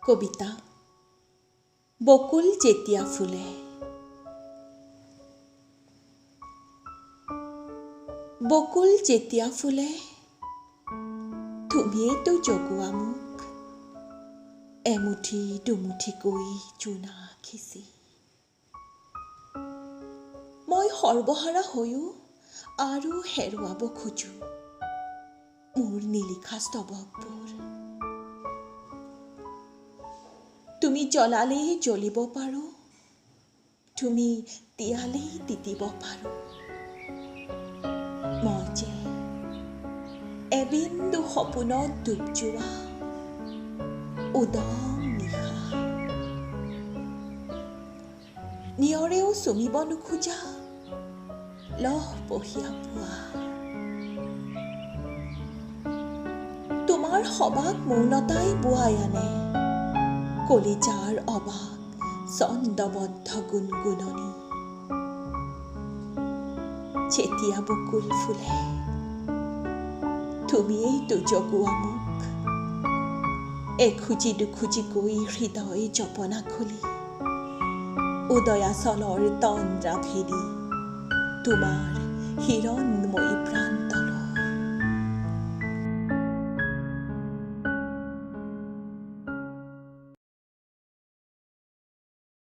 কবিতা বকুল যেতিয়া ফুলে। বকুল যেতিয়া ফুলে তুমিয়েতো জগোৱা মোক এমুঠি দুমুঠিকৈ চূনা খিচি। মই সৰ্বহাৰা হৈও আৰু হেৰুৱাব খোজো মোৰ নিলিখা স্তৱকবোৰ। তুমি জ্বলালেই জ্বলিব পাৰো, তুমি তিয়ালেই তিতিব পাৰো। মই যে এবিন্দু সপোনত ডুব যোৱা উদং নিশা। নিয়ৰেও চুমিব নোখোজা লহপহীয়া পুৱা। তোমাৰ সবাক মৌনতাই বোৱাই আনে কলিজাৰ অবাক ছন্দবদ্ধ গুণগুণনি। যেতিয়া বকুল ফুলে তুমিয়েইতো জগোৱা মোক এখুজি দুখুজিকৈ হৃদয় জপনা খুলি। উদয়াচলৰ তন্দ্ৰা ভেদি তোমাৰ হিৰণময়ী